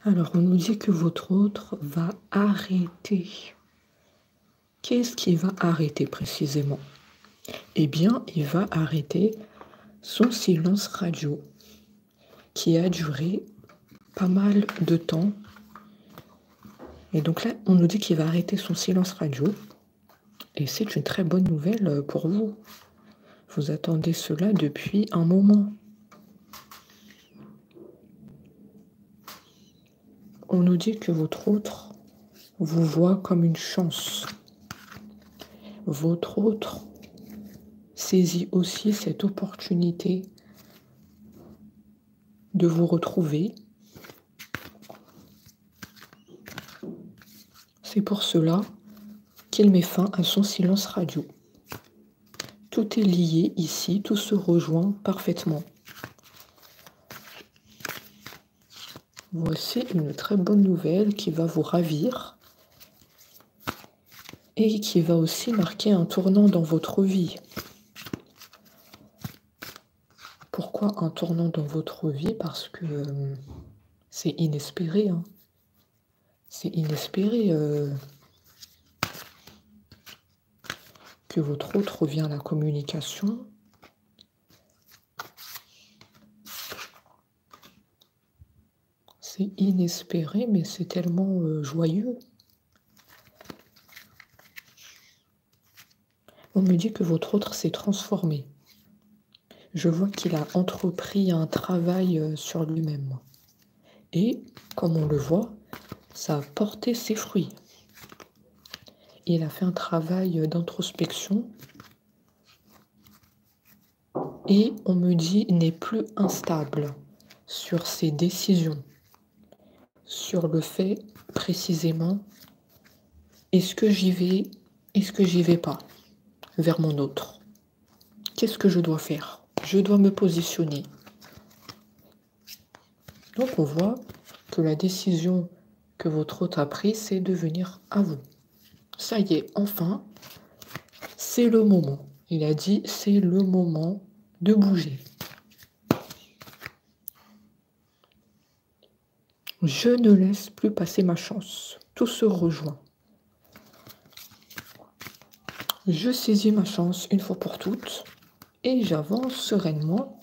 Alors, on nous dit que votre autre va arrêter. Qu'est-ce qui va arrêter précisément? Eh bien, il va arrêter son silence radio qui a duré pas mal de temps. Et donc là, on nous dit qu'il va arrêter son silence radio. Et c'est une très bonne nouvelle pour vous. Vous attendez cela depuis un moment. On nous dit que votre autre vous voit comme une chance. Votre autre saisit aussi cette opportunité de vous retrouver. C'est pour cela qu'il met fin à son silence radio. Tout est lié ici, tout se rejoint parfaitement. Voici une très bonne nouvelle qui va vous ravir et qui va aussi marquer un tournant dans votre vie. Pourquoi un tournant dans votre vie? Parce que c'est inespéré. Hein. C'est inespéré que votre autre revient à la communication. C'est inespéré, mais c'est tellement joyeux. On me dit que votre autre s'est transformé. Je vois qu'il a entrepris un travail sur lui-même. Et, comme on le voit, ça a porté ses fruits. Il a fait un travail d'introspection. Et on me dit n'est plus instable sur ses décisions. Sur le fait précisément, est-ce que j'y vais, est-ce que j'y vais pas vers mon autre? Qu'est-ce que je dois faire? Je dois me positionner. Donc on voit que la décision que votre autre a prise, c'est de venir à vous. Ça y est, enfin, c'est le moment. Il a dit, c'est le moment de bouger. Je ne laisse plus passer ma chance. Tout se rejoint. Je saisis ma chance une fois pour toutes et j'avance sereinement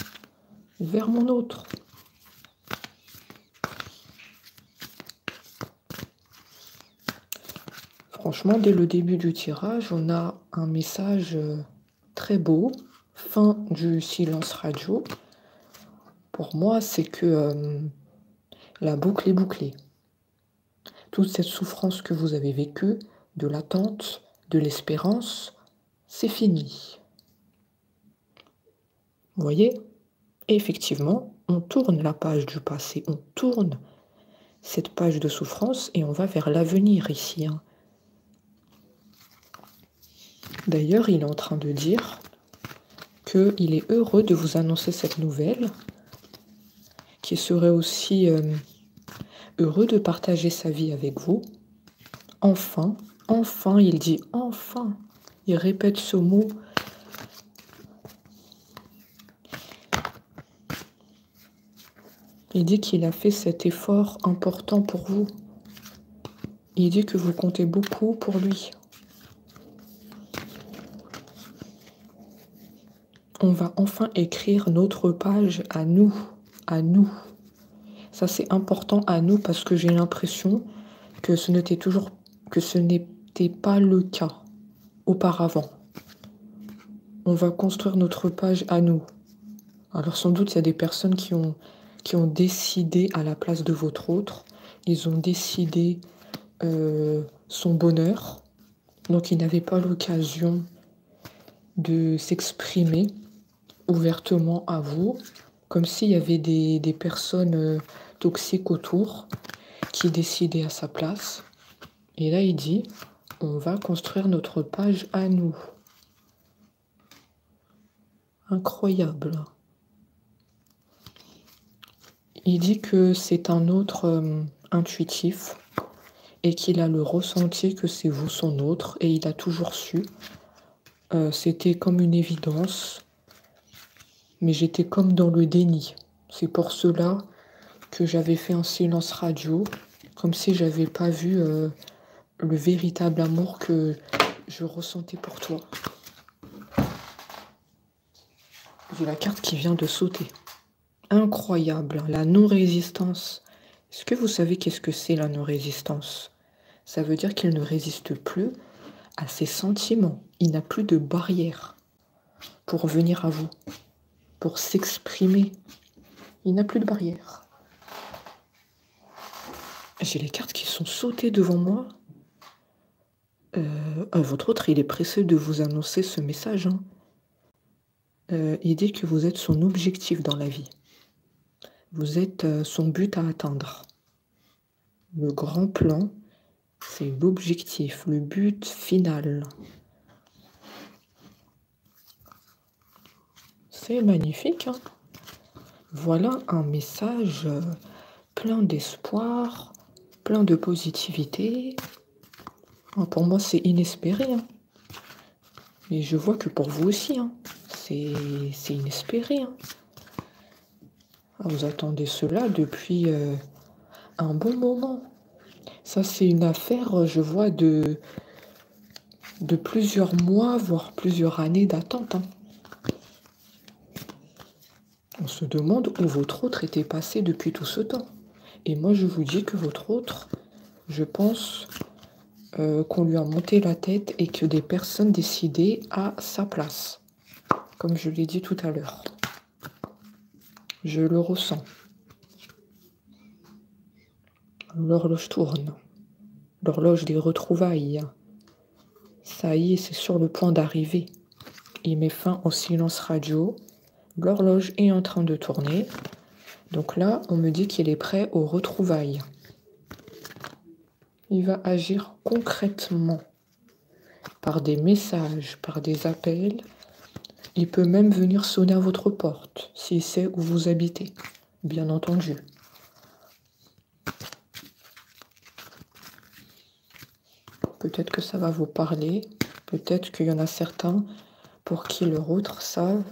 vers mon autre. Franchement, dès le début du tirage, on a un message très beau. Fin du silence radio. Pour moi, c'est que la boucle est bouclée. Toute cette souffrance que vous avez vécue, de l'attente, de l'espérance, c'est fini. Vous voyez? Et effectivement, on tourne la page du passé, on tourne cette page de souffrance et on va vers l'avenir ici. Hein. D'ailleurs, il est en train de dire qu'il est heureux de vous annoncer cette nouvelle, qu'il serait aussi heureux de partager sa vie avec vous. Enfin, enfin, il dit enfin. Il répète ce mot. Il dit qu'il a fait cet effort important pour vous. Il dit que vous comptez beaucoup pour lui. On va enfin écrire notre page à nous. À nous. Ça, c'est important à nous parce que j'ai l'impression que ce n'était pas le cas auparavant. On va construire notre page à nous. Alors sans doute, il y a des personnes qui ont décidé à la place de votre autre. Ils ont décidé son bonheur. Donc, ils n'avaient pas l'occasion de s'exprimer ouvertement à vous, comme s'il y avait des personnes toxiques autour qui décidaient à sa place. Et là, il dit, on va construire notre page à nous. Incroyable. Il dit que c'est un autre intuitif et qu'il a le ressenti que c'est vous son autre et il a toujours su. C'était comme une évidence, mais j'étais comme dans le déni. C'est pour cela que j'avais fait un silence radio, comme si j'avais pas vu le véritable amour que je ressentais pour toi. J'ai la carte qui vient de sauter. Incroyable, la non-résistance. Est-ce que vous savez qu'est-ce que c'est la non-résistance? Ça veut dire qu'il ne résiste plus à ses sentiments. Il n'a plus de barrière pour venir à vous, pour s'exprimer. Il n'a plus de barrière. J'ai les cartes qui sont sautées devant moi. Votre autre, il est pressé de vous annoncer ce message. Hein. Il dit que vous êtes son objectif dans la vie. Vous êtes son but à atteindre. Le grand plan, c'est l'objectif, le but final. C'est magnifique. Hein. Voilà un message plein d'espoir, plein de positivité. Pour moi, c'est inespéré. Hein. Mais je vois que pour vous aussi, hein, c'est inespéré. Hein. Vous attendez cela depuis un bon moment. Ça, c'est une affaire, je vois, de plusieurs mois, voire plusieurs années d'attente. Hein. On se demande où votre autre était passé depuis tout ce temps. Et moi, je vous dis que votre autre, je pense qu'on lui a monté la tête et que des personnes décidaient à sa place. Comme je l'ai dit tout à l'heure. Je le ressens. L'horloge tourne. L'horloge des retrouvailles. Ça y est, c'est sur le point d'arriver. Il met fin au silence radio. L'horloge est en train de tourner. Donc là, on me dit qu'il est prêt aux retrouvailles. Il va agir concrètement. Par des messages, par des appels. Il peut même venir sonner à votre porte, s'il sait où vous habitez. Bien entendu. Peut-être que ça va vous parler. Peut-être qu'il y en a certains pour qui leur autre savent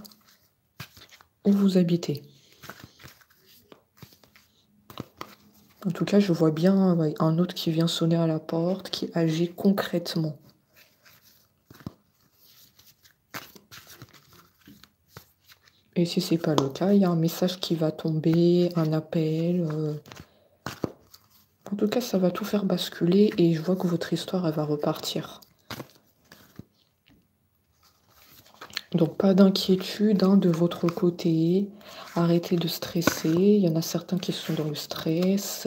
où vous habitez. En tout cas, je vois bien un autre qui vient sonner à la porte, qui agit concrètement. Et si c'est pas le cas, il y a un message qui va tomber, un appel. En tout cas, ça va tout faire basculer et je vois que votre histoire, elle va repartir. Donc, pas d'inquiétude hein, de votre côté. Arrêtez de stresser. Il y en a certains qui sont dans le stress,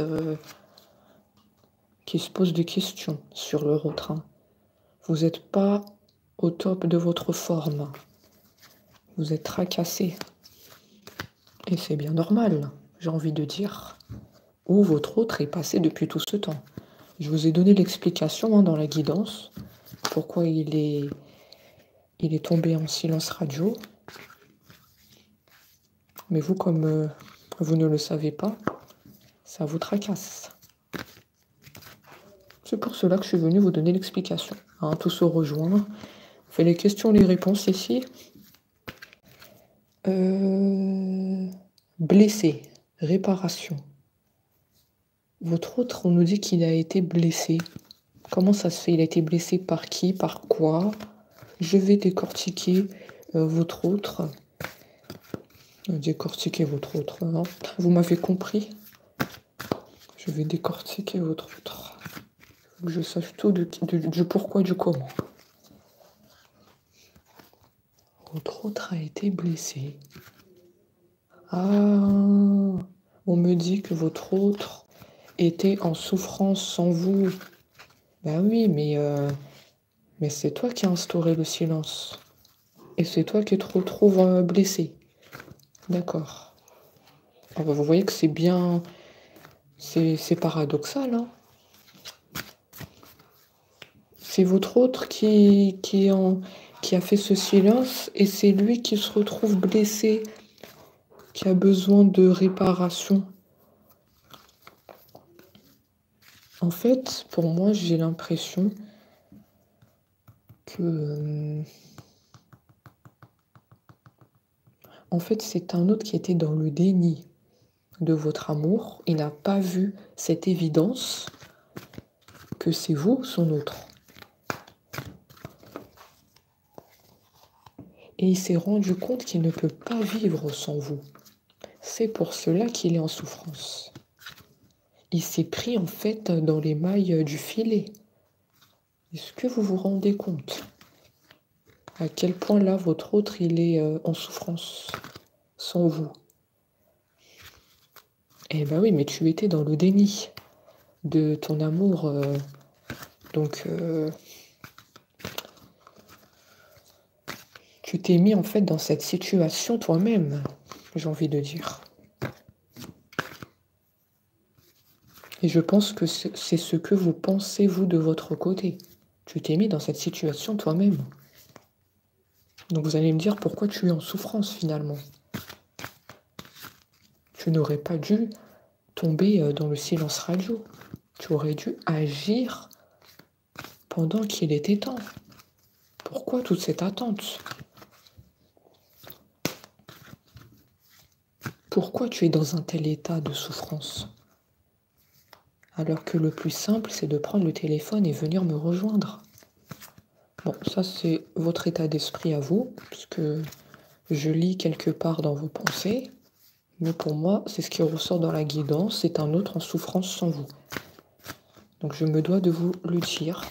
qui se posent des questions sur leur autre. Hein. Vous n'êtes pas au top de votre forme. Vous êtes tracassé. Et c'est bien normal, j'ai envie de dire. Où votre autre est passé depuis tout ce temps. Je vous ai donné l'explication hein, dans la guidance. Pourquoi il est tombé en silence radio. Mais vous, comme vous ne le savez pas, ça vous tracasse. C'est pour cela que je suis venue vous donner l'explication. Hein, tout se rejoint. On fait les questions, les réponses ici. Blessé. Réparation. Votre autre, on nous dit qu'il a été blessé. Comment ça se fait? Il a été blessé par qui? Par quoi? Je vais décortiquer votre autre. Décortiquer votre autre. Hein. Vous m'avez compris? Je vais décortiquer votre autre. Faut que je sache tout du pourquoi, du comment. Votre autre a été blessé. Ah, on me dit que votre autre était en souffrance sans vous. Ben oui, mais c'est toi qui as instauré le silence. Et c'est toi qui te retrouves blessé. D'accord. Ah ben vous voyez que c'est bien... C'est paradoxal, hein. C'est votre autre qui a fait ce silence et c'est lui qui se retrouve blessé, qui a besoin de réparation. En fait, pour moi, j'ai l'impression que... en fait, c'est un autre qui était dans le déni. de votre amour. Il n'a pas vu cette évidence que c'est vous, son autre. Et il s'est rendu compte qu'il ne peut pas vivre sans vous. C'est pour cela qu'il est en souffrance. Il s'est pris en fait dans les mailles du filet. Est-ce que vous vous rendez compte à quel point là votre autre il est en souffrance sans vous? Eh ben oui, mais tu étais dans le déni de ton amour. Donc tu t'es mis en fait dans cette situation toi-même, j'ai envie de dire. Et je pense que c'est ce que vous pensez, vous, de votre côté. Tu t'es mis dans cette situation toi-même. Donc vous allez me dire pourquoi tu es en souffrance finalement. Tu n'aurais pas dû tomber dans le silence radio. Tu aurais dû agir pendant qu'il était temps. Pourquoi toute cette attente? Pourquoi tu es dans un tel état de souffrance? Alors que le plus simple, c'est de prendre le téléphone et venir me rejoindre. Bon, ça c'est votre état d'esprit à vous, puisque je lis quelque part dans vos pensées. Mais pour moi, c'est ce qui ressort dans la guidance, c'est un autre en souffrance sans vous. Donc je me dois de vous le dire.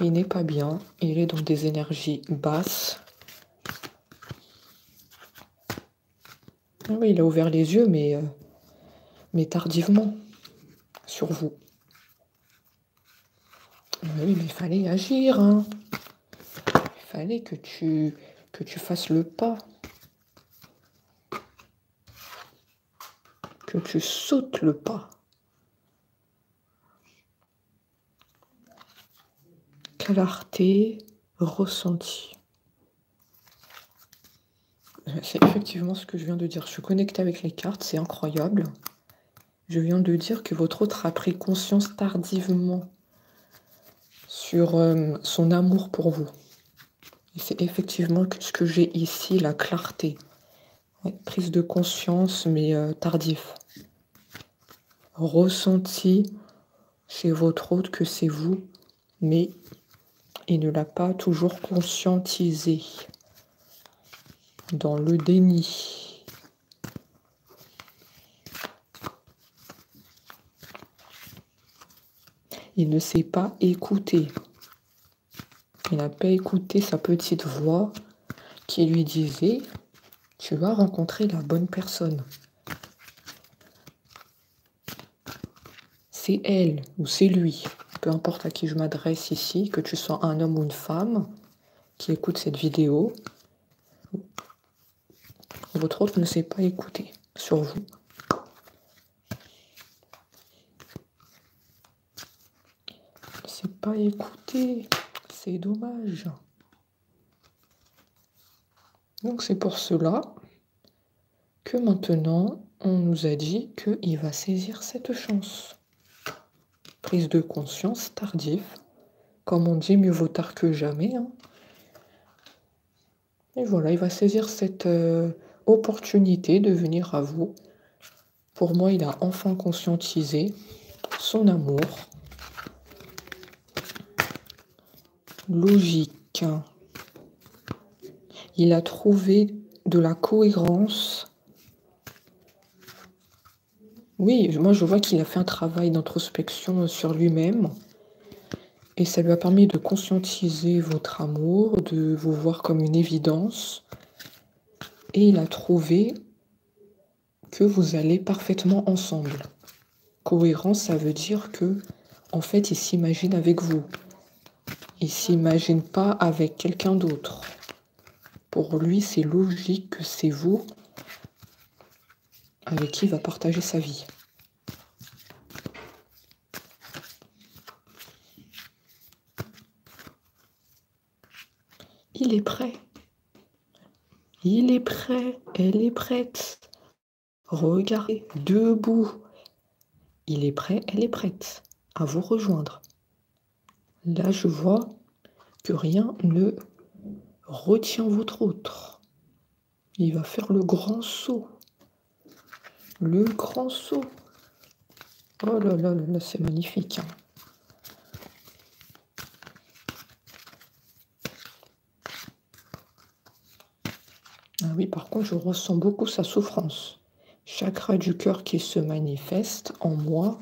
Il n'est pas bien, il est dans des énergies basses. Ah oui, il a ouvert les yeux, mais tardivement, sur vous. Oui, mais il fallait agir, hein. Il fallait que tu fasses le pas. Que tu sautes le pas. Clarté, ressenti. C'est effectivement ce que je viens de dire. Je suis connectée avec les cartes, c'est incroyable. Je viens de dire que votre autre a pris conscience tardivement sur son amour pour vous. Et c'est effectivement ce que j'ai ici, la clarté. Ouais, prise de conscience, mais tardif. Ressenti chez votre autre que c'est vous, mais il ne l'a pas toujours conscientisé. Dans le déni. Il ne s'est pas écouté. Il n'a pas écouté sa petite voix qui lui disait « Tu vas rencontrer la bonne personne. » C'est elle ou c'est lui, peu importe à qui je m'adresse ici, que tu sois un homme ou une femme qui écoute cette vidéo, votre autre ne s'est pas écouté sur vous. Il ne s'est pas écouté, c'est dommage. Donc c'est pour cela que maintenant, on nous a dit qu'il va saisir cette chance. Prise de conscience tardive. Comme on dit, mieux vaut tard que jamais. Hein. Et voilà, il va saisir cette opportunité de venir à vous. Pour moi, il a enfin conscientisé son amour. Logique. Il a trouvé de la cohérence. Oui, moi je vois qu'il a fait un travail d'introspection sur lui-même. Et ça lui a permis de conscientiser votre amour, de vous voir comme une évidence. Et il a trouvé que vous allez parfaitement ensemble. Cohérence, ça veut dire que, en fait, il s'imagine avec vous. Il ne s'imagine pas avec quelqu'un d'autre. Pour lui, c'est logique que c'est vous avec qui il va partager sa vie. Il est prêt. Il est prêt. Elle est prête. Regardez, debout. Il est prêt, elle est prête à vous rejoindre. Là, je vois que rien ne retient votre autre. Il va faire le grand saut. Le grand saut. Oh là là là là, c'est magnifique. Hein. Ah oui, par contre, je ressens beaucoup sa souffrance. Chakra du cœur qui se manifeste en moi,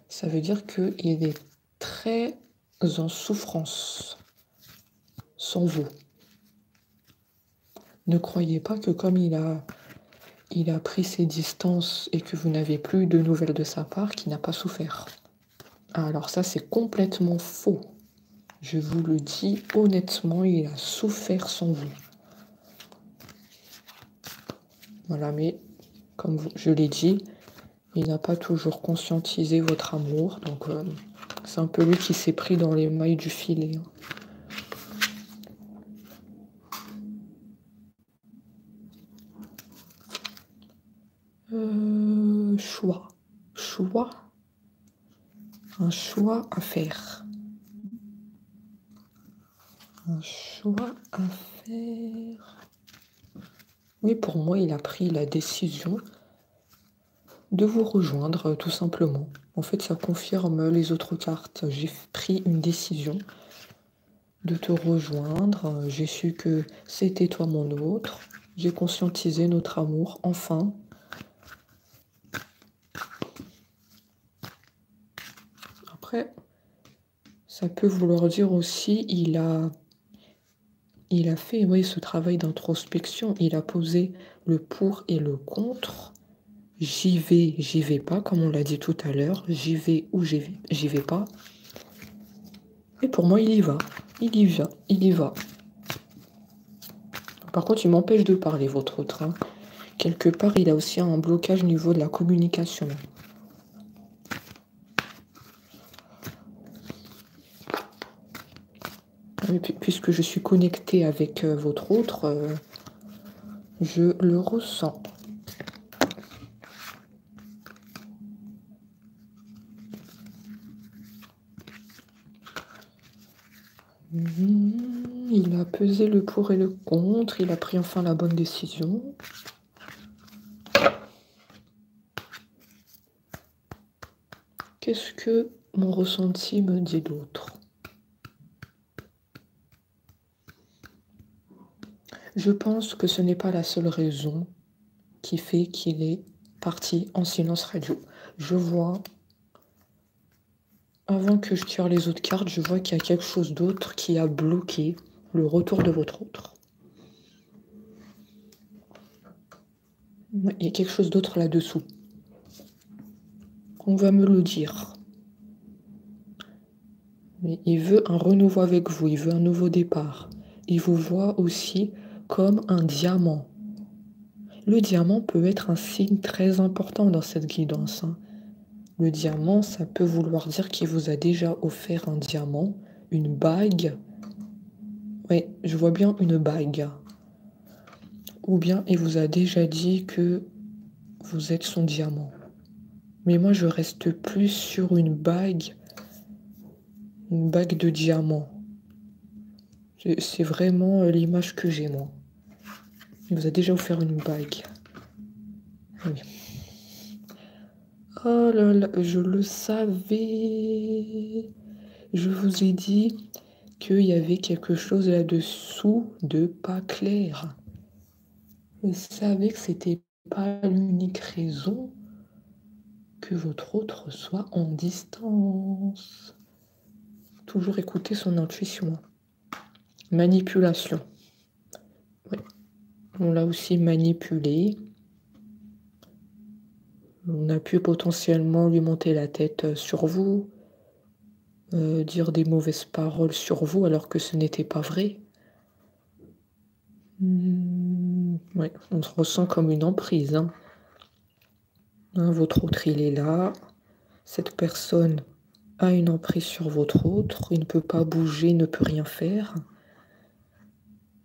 ça veut dire qu'il est très en souffrance sans vous. Ne croyez pas que comme il a pris ses distances et que vous n'avez plus de nouvelles de sa part, qu'il n'a pas souffert. Alors ça, c'est complètement faux. Je vous le dis honnêtement, il a souffert sans vous. Voilà, mais comme je l'ai dit, il n'a pas toujours conscientisé votre amour. Donc, c'est un peu lui qui s'est pris dans les mailles du filet. Choix. Choix. Un choix à faire. Un choix à faire. Oui, pour moi, il a pris la décision de vous rejoindre, tout simplement. En fait, ça confirme les autres cartes. J'ai pris une décision de te rejoindre. J'ai su que c'était toi mon autre. J'ai conscientisé notre amour, enfin. Après, ça peut vouloir dire aussi, il a fait, oui, ce travail d'introspection. Il a posé le pour et le contre. J'y vais pas, comme on l'a dit tout à l'heure. J'y vais ou j'y vais pas. Et pour moi, il y va. Il y va. Il y va. Par contre, il m'empêche de parler, votre autre. Hein. Quelque part, il a aussi un blocage au niveau de la communication. Et puis, puisque je suis connectée avec votre autre, je le ressens. Il a pesé le pour et le contre. Il a pris enfin la bonne décision. Qu'est-ce que mon ressenti me dit d'autre? Je pense que ce n'est pas la seule raison qui fait qu'il est parti en silence radio. Je vois, avant que je tire les autres cartes, je vois qu'il y a quelque chose d'autre qui a bloqué le retour de votre autre. Il y a quelque chose d'autre là-dessous. On va me le dire. Mais il veut un renouveau avec vous, il veut un nouveau départ. Il vous voit aussi comme un diamant. Le diamant peut être un signe très important dans cette guidance. Hein. Le diamant, ça peut vouloir dire qu'il vous a déjà offert un diamant, une bague. Oui, je vois bien une bague. Ou bien il vous a déjà dit que vous êtes son diamant. Mais moi, je reste plus sur une bague de diamant. C'est vraiment l'image que j'ai, moi. Il vous a déjà offert une bague. Oui. Oh là là, je le savais. Je vous ai dit qu'il y avait quelque chose là-dessous de pas clair. Je savais que c'était pas l'unique raison que votre autre soit en distance. Toujours écouter son intuition. Manipulation. Oui. On l'a aussi manipulé. On a pu potentiellement lui monter la tête sur vous, dire des mauvaises paroles sur vous alors que ce n'était pas vrai. Ouais, on se ressent comme une emprise. Hein. Hein, votre autre, il est là. Cette personne a une emprise sur votre autre. Il ne peut pas bouger, il ne peut rien faire.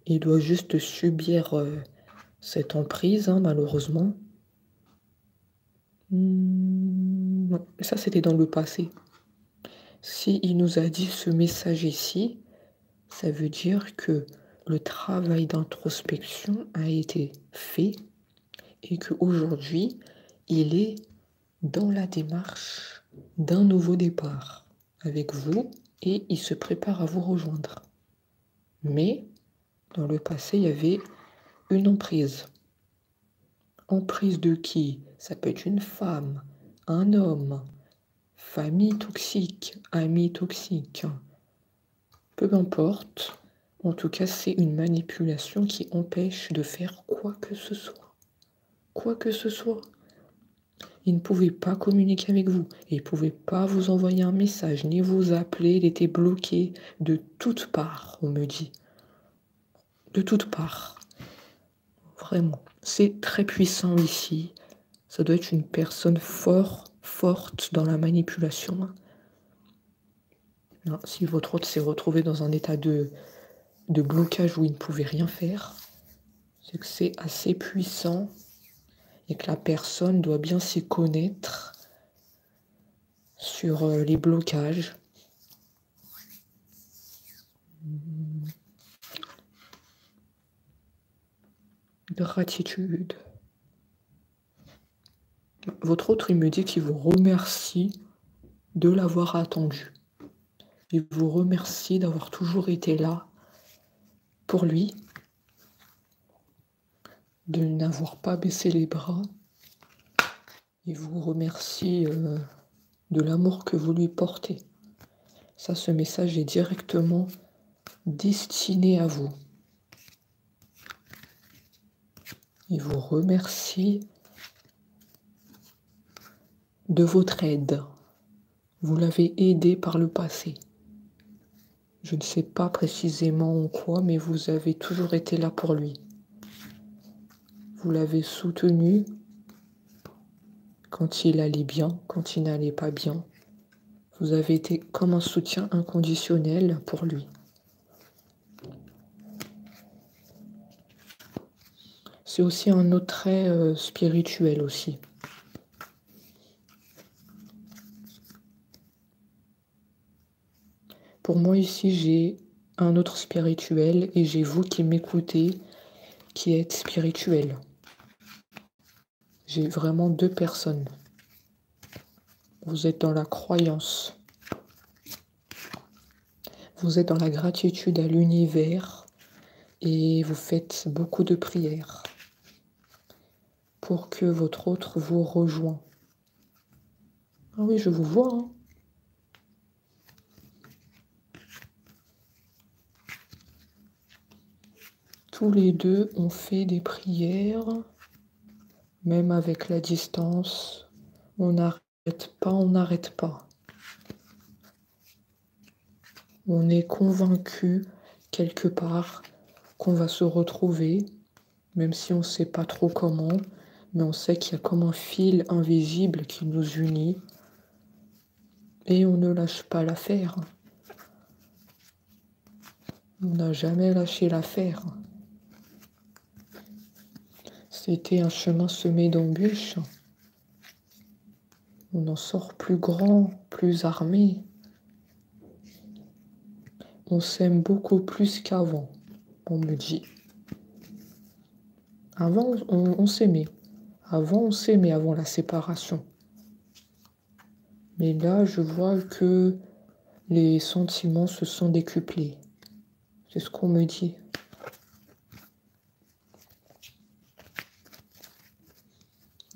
Il doit juste subir cette emprise, hein, malheureusement. Ça, c'était dans le passé. Si il nous a dit ce message ici, ça veut dire que le travail d'introspection a été fait et qu'aujourd'hui, il est dans la démarche d'un nouveau départ avec vous et il se prépare à vous rejoindre. Mais dans le passé, il y avait une emprise. Emprise de qui? Ça peut être une femme, un homme, famille toxique, amis toxiques. Peu importe. En tout cas, c'est une manipulation qui empêche de faire quoi que ce soit. Quoi que ce soit. Il ne pouvait pas communiquer avec vous. Il ne pouvait pas vous envoyer un message, ni vous appeler. Il était bloqué de toutes parts, on me dit. De toutes parts. Vraiment. C'est très puissant ici. Ça doit être une personne forte dans la manipulation. Non, si votre hôte s'est retrouvé dans un état de blocage où il ne pouvait rien faire, c'est que c'est assez puissant et que la personne doit bien s'y connaître sur les blocages. Gratitude. Votre autre, il me dit qu'il vous remercie de l'avoir attendu. Il vous remercie d'avoir toujours été là pour lui, de n'avoir pas baissé les bras. Il vous remercie de l'amour que vous lui portez. Ça, ce message est directement destiné à vous. Il vous remercie de votre aide. Vous l'avez aidé par le passé. Je ne sais pas précisément en quoi, mais vous avez toujours été là pour lui. Vous l'avez soutenu quand il allait bien, quand il n'allait pas bien. Vous avez été comme un soutien inconditionnel pour lui. C'est aussi un autre trait spirituel aussi. Pour moi ici, j'ai un autre spirituel et j'ai vous qui m'écoutez, qui êtes spirituel. J'ai vraiment deux personnes. Vous êtes dans la croyance. Vous êtes dans la gratitude à l'univers et vous faites beaucoup de prières pour que votre autre vous rejoigne. Ah oui, je vous vois. Hein. Tous les deux ont fait des prières, même avec la distance. On n'arrête pas, on n'arrête pas. On est convaincu quelque part qu'on va se retrouver, même si on ne sait pas trop comment, mais on sait qu'il y a comme un fil invisible qui nous unit et on ne lâche pas l'affaire. On n'a jamais lâché l'affaire. C'était un chemin semé d'embûches. On en sort plus grand, plus armé. On s'aime beaucoup plus qu'avant, on me dit. Avant, on s'aimait. Avant, on s'aimait avant la séparation. Mais là, je vois que les sentiments se sont décuplés. C'est ce qu'on me dit.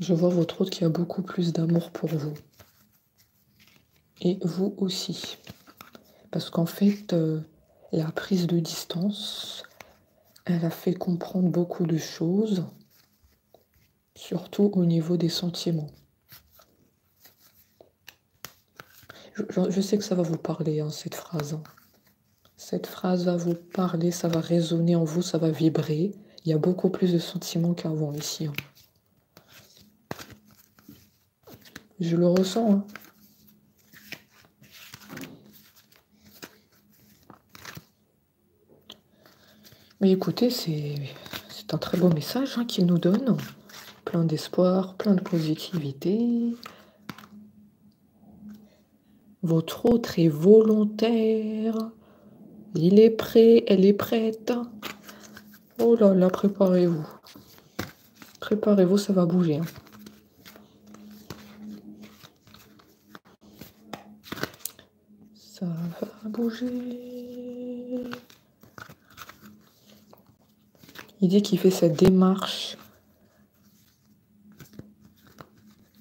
Je vois votre autre qui a beaucoup plus d'amour pour vous. Et vous aussi. Parce qu'en fait, la prise de distance, elle a fait comprendre beaucoup de choses, surtout au niveau des sentiments. Je sais que ça va vous parler, hein, cette phrase. Hein. Cette phrase va vous parler, ça va résonner en vous, ça va vibrer. Il y a beaucoup plus de sentiments qu'avant ici. Hein. Je le ressens. Hein. Mais écoutez, c'est un très beau message hein, qu'il nous donne. Plein d'espoir, plein de positivité. Votre autre est volontaire. Il est prêt, elle est prête. Oh là là, préparez-vous. Préparez-vous, ça va bouger. Hein. Ça va bouger. Il dit qu'il fait cette démarche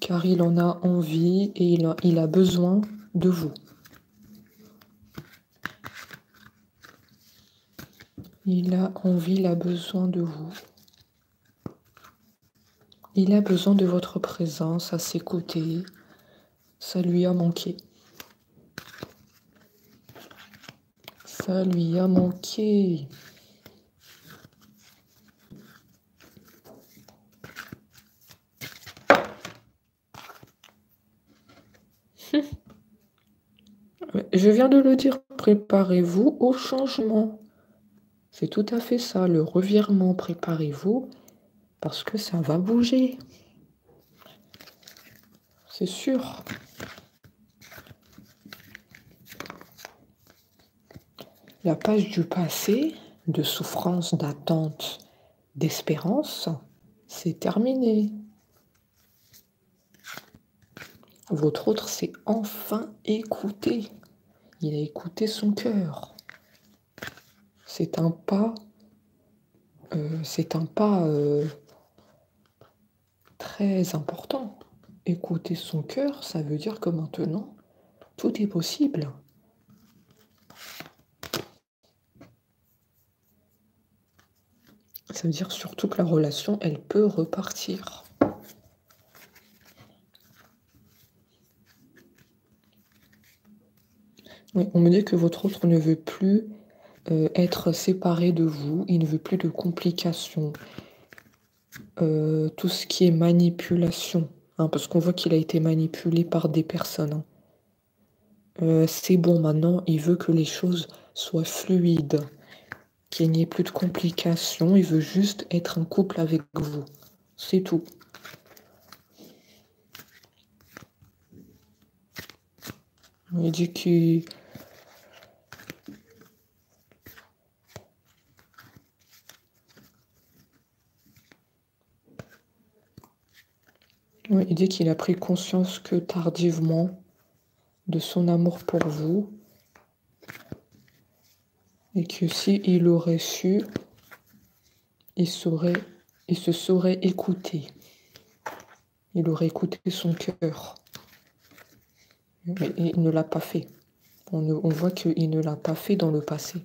car il en a envie et il a besoin de vous. Il a envie, il a besoin de vous. Il a besoin de votre présence à ses côtés. Ça lui a manqué. Ça lui a manqué. Je viens de le dire, préparez-vous au changement. C'est tout à fait ça, le revirement. Préparez-vous parce que ça va bouger. C'est sûr. La page du passé, de souffrance, d'attente, d'espérance, c'est terminé. Votre autre s'est enfin écouté. Il a écouté son cœur. C'est un pas très important. Écouter son cœur, ça veut dire que maintenant, tout est possible. Ça veut dire surtout que la relation, elle peut repartir. Oui, on me dit que votre autre ne veut plus être séparé de vous, il ne veut plus de complications. Tout ce qui est manipulation, hein, parce qu'on voit qu'il a été manipulé par des personnes. Hein. C'est bon, maintenant, il veut que les choses soient fluides, qu'il n'y ait plus de complications, il veut juste être en couple avec vous. C'est tout. Il dit qu'il... Oui, il dit qu'il a pris conscience que tardivement de son amour pour vous et que s'il aurait su, il se serait écouté. Il aurait écouté son cœur. Mais il ne l'a pas fait. On voit qu'il ne l'a pas fait dans le passé,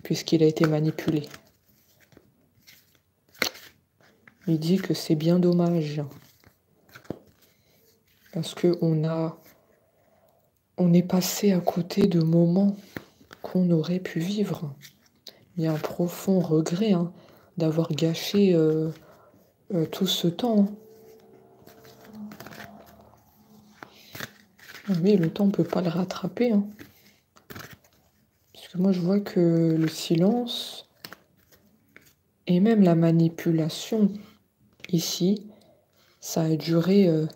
puisqu'il a été manipulé. Il dit que c'est bien dommage, parce qu'on est passé à côté de moments qu'on aurait pu vivre. Il y a un profond regret d'avoir gâché tout ce temps. Oui, le temps, on ne peut pas le rattraper. Parce que moi, je vois que le silence et même la manipulation, ici, ça a duré...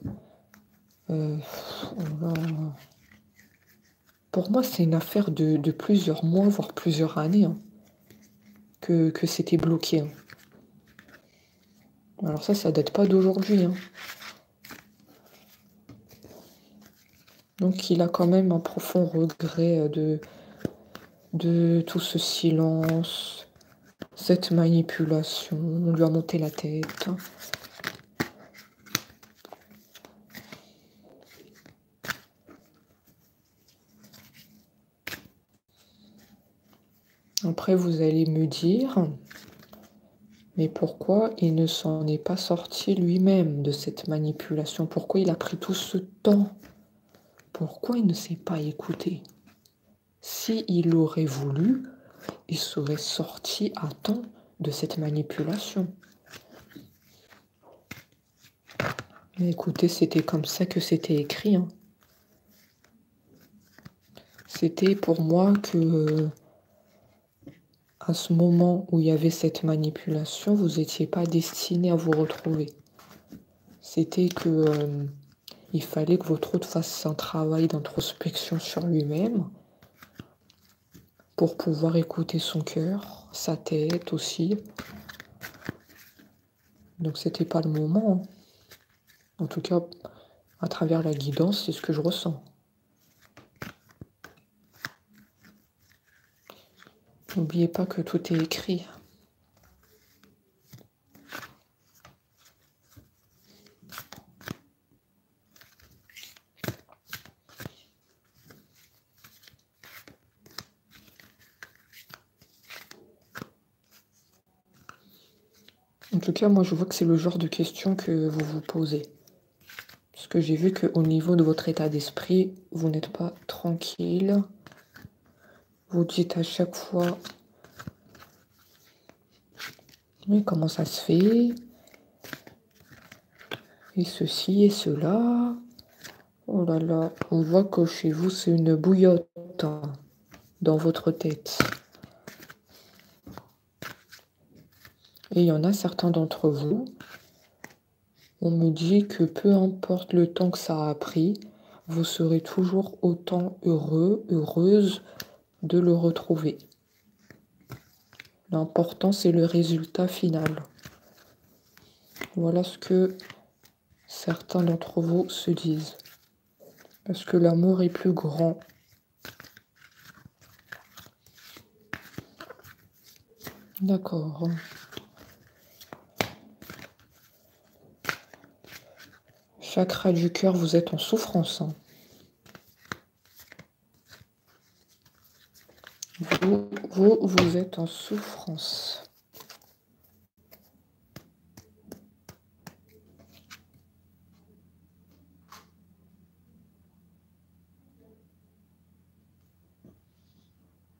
pour moi, c'est une affaire de plusieurs mois, voire plusieurs années, que c'était bloqué. Alors ça date pas d'aujourd'hui. Donc il a quand même un profond regret de tout ce silence, cette manipulation. On lui a monté la tête. Après, vous allez me dire, mais pourquoi il ne s'en est pas sorti lui-même de cette manipulation? Pourquoi il a pris tout ce temps? Pourquoi il ne s'est pas écouté? S'il aurait voulu, il serait sorti à temps de cette manipulation. Mais écoutez, c'était comme ça que c'était écrit. C'était pour moi que... à ce moment où il y avait cette manipulation, vous n'étiez pas destiné à vous retrouver. C'était que il fallait que votre autre fasse un travail d'introspection sur lui-même pour pouvoir écouter son cœur, sa tête aussi. Donc c'était pas le moment. En tout cas, à travers la guidance, c'est ce que je ressens. N'oubliez pas que tout est écrit. En tout cas, moi, je vois que c'est le genre de questions que vous vous posez. Parce que j'ai vu qu'au niveau de votre état d'esprit, vous n'êtes pas tranquille. Vous dites à chaque fois, mais comment ça se fait? Et ceci et cela. Oh là là, on voit que chez vous, c'est une bouillotte hein, dans votre tête. Et il y en a certains d'entre vous, on me dit que peu importe le temps que ça a pris, vous serez toujours autant heureux, heureuse de le retrouver. L'important, c'est le résultat final. Voilà ce que certains d'entre vous se disent. Parce que l'amour est plus grand. D'accord. Chakra du cœur, vous êtes en souffrance. Hein. Vous êtes en souffrance.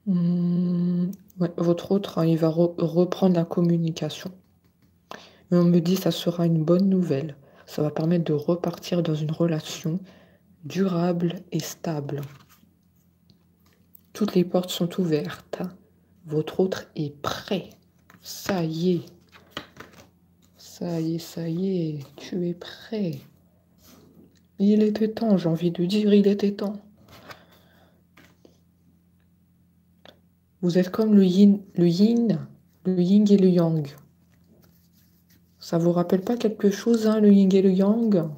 Ouais, votre autre, hein, il va reprendre la communication. Et on me dit que ça sera une bonne nouvelle. Ça va permettre de repartir dans une relation durable et stable. Toutes les portes sont ouvertes. Votre autre est prêt. Ça y est. Ça y est, ça y est. Tu es prêt. Il était temps, j'ai envie de dire, il était temps. Vous êtes comme le yin, le yin et le yang. Ça vous rappelle pas quelque chose, hein, le yin et le yang?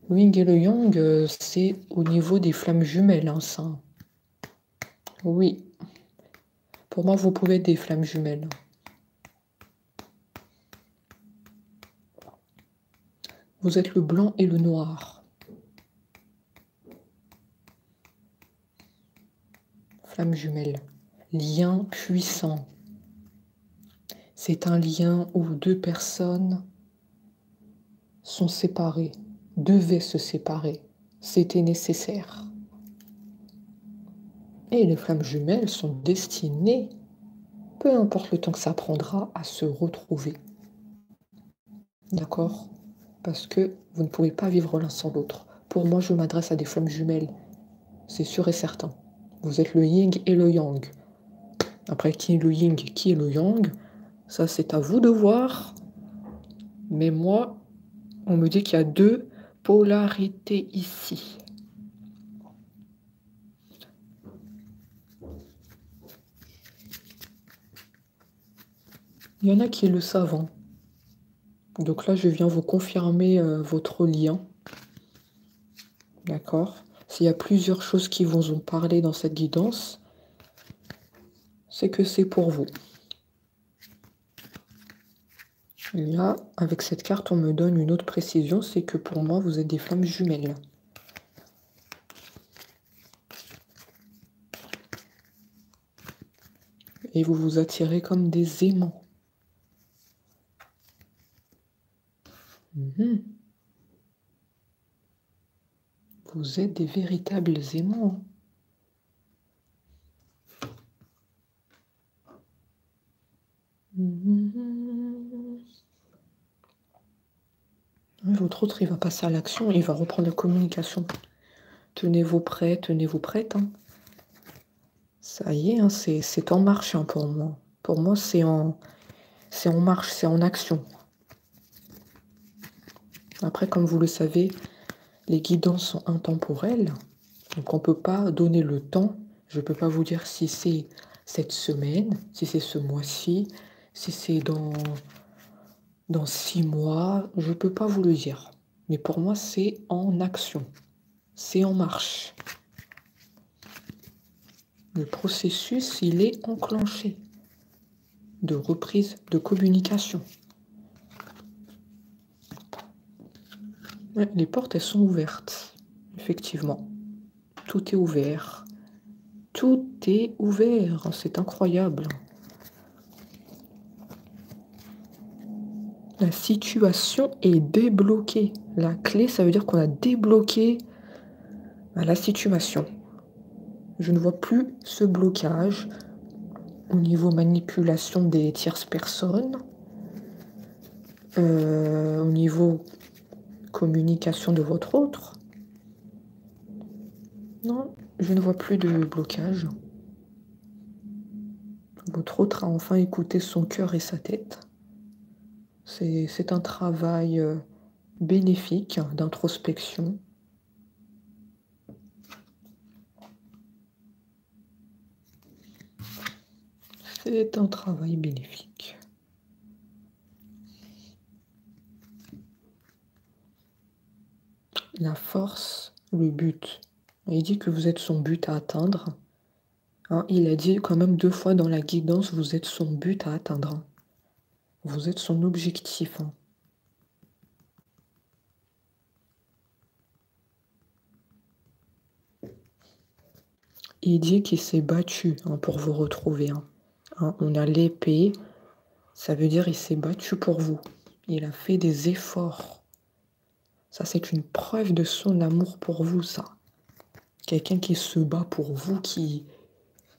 Le yin et le yang, c'est au niveau des flammes jumelles, hein, ça. Oui. Pour moi, vous pouvez être des flammes jumelles. Vous êtes le blanc et le noir. Flamme jumelle. Lien puissant. C'est un lien où deux personnes sont séparées, devaient se séparer. C'était nécessaire. Et les flammes jumelles sont destinées, peu importe le temps que ça prendra, à se retrouver. D'accord? Parce que vous ne pouvez pas vivre l'un sans l'autre. Pour moi, je m'adresse à des flammes jumelles. C'est sûr et certain. Vous êtes le yin et le yang. Après, qui est le yin, qui est le yang, ça c'est à vous de voir. Mais moi, on me dit qu'il y a deux polarités ici. Il y en a qui est le savant. Donc là, je viens vous confirmer votre lien. D'accord? S'il y a plusieurs choses qui vous ont parlé dans cette guidance, c'est que c'est pour vous. Et là, avec cette carte, on me donne une autre précision, c'est que pour moi, vous êtes des flammes jumelles. Et vous vous attirez comme des aimants. Vous êtes des véritables aimants. Votre autre, il va passer à l'action, il va reprendre la communication. Tenez-vous prêts, tenez-vous prêtes. Hein. Ça y est, hein, c'est en marche hein, pour moi. Pour moi, c'est en marche, c'est en action. Après, comme vous le savez, les guidances sont intemporelles. Donc, on ne peut pas donner le temps. Je ne peux pas vous dire si c'est cette semaine, si c'est ce mois-ci, si c'est dans 6 mois. Je ne peux pas vous le dire. Mais pour moi, c'est en action. C'est en marche. Le processus, il est enclenché de reprise de communication. Ouais, les portes, elles sont ouvertes, effectivement. Tout est ouvert. Tout est ouvert, c'est incroyable. La situation est débloquée. La clé, ça veut dire qu'on a débloqué la situation. Je ne vois plus ce blocage au niveau manipulation des tierces personnes, au niveau communication de votre autre. Non, je ne vois plus de blocage. Votre autre a enfin écouté son cœur et sa tête. C'est un travail bénéfique d'introspection. C'est un travail bénéfique. La force, le but. Il dit que vous êtes son but à atteindre. Hein, il a dit quand même 2 fois dans la guidance, vous êtes son but à atteindre. Hein. Vous êtes son objectif. Hein. Il dit qu'il s'est battu pour vous retrouver. Hein, on a l'épée, ça veut dire il s'est battu pour vous. Il a fait des efforts. Ça, c'est une preuve de son amour pour vous, ça. Quelqu'un qui se bat pour vous, qui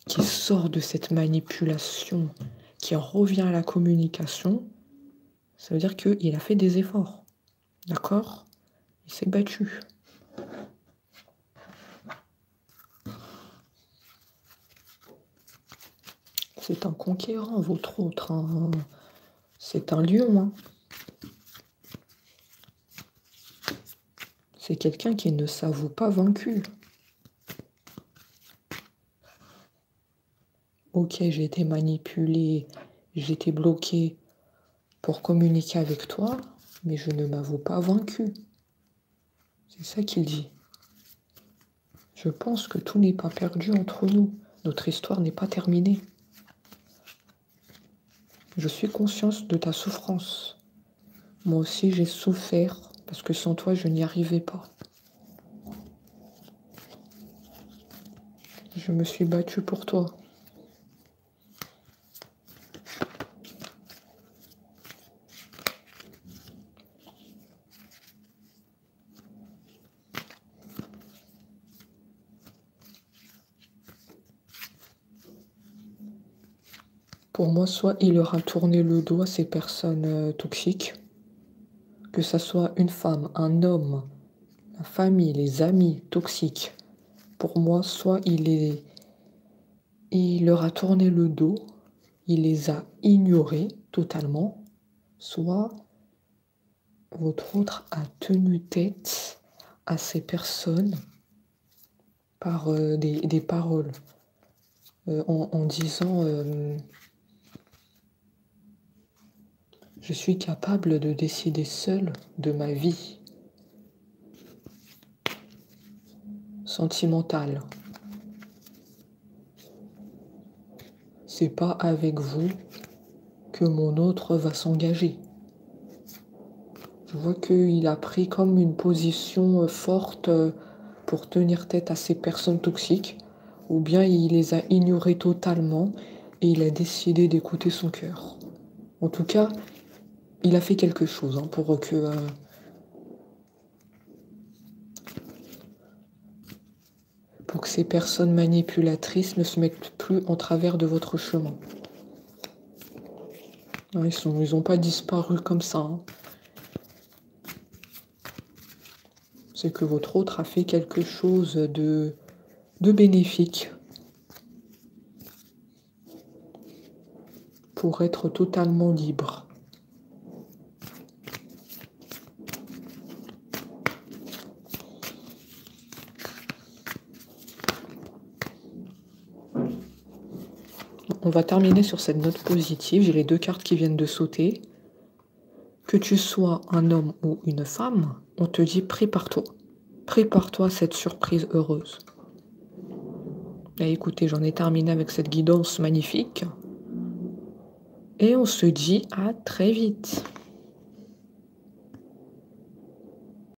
sort de cette manipulation, qui revient à la communication, ça veut dire qu'il a fait des efforts. D'accord? Il s'est battu. C'est un conquérant, votre autre. Hein. C'est un lion. Hein. C'est quelqu'un qui ne s'avoue pas vaincu. Ok, j'ai été manipulée, j'ai été bloquée pour communiquer avec toi, mais je ne m'avoue pas vaincu. C'est ça qu'il dit. Je pense que tout n'est pas perdu entre nous. Notre histoire n'est pas terminée. Je suis consciente de ta souffrance. Moi aussi, j'ai souffert parce que sans toi, je n'y arrivais pas. Je me suis battue pour toi. Pour moi, soit il aura tourné le dos à ces personnes toxiques, que ça soit une femme, un homme, la famille, les amis toxiques. Pour moi, soit il leur a tourné le dos, il les a ignorés totalement, soit votre autre a tenu tête à ces personnes par des paroles, en disant je suis capable de décider seule de ma vie sentimentale. C'est pas avec vous que mon autre va s'engager. Je vois qu'il a pris comme une position forte pour tenir tête à ces personnes toxiques, ou bien il les a ignorées totalement et il a décidé d'écouter son cœur. En tout cas, il a fait quelque chose pour que ces personnes manipulatrices ne se mettent plus en travers de votre chemin. Ils n'ont pas disparu comme ça. Hein. C'est que votre autre a fait quelque chose de bénéfique pour être totalement libre. On va terminer sur cette note positive. J'ai les 2 cartes qui viennent de sauter. Que tu sois un homme ou une femme, on te dit prépare-toi. Prépare-toi à cette surprise heureuse. Et écoutez, j'en ai terminé avec cette guidance magnifique et on se dit à très vite.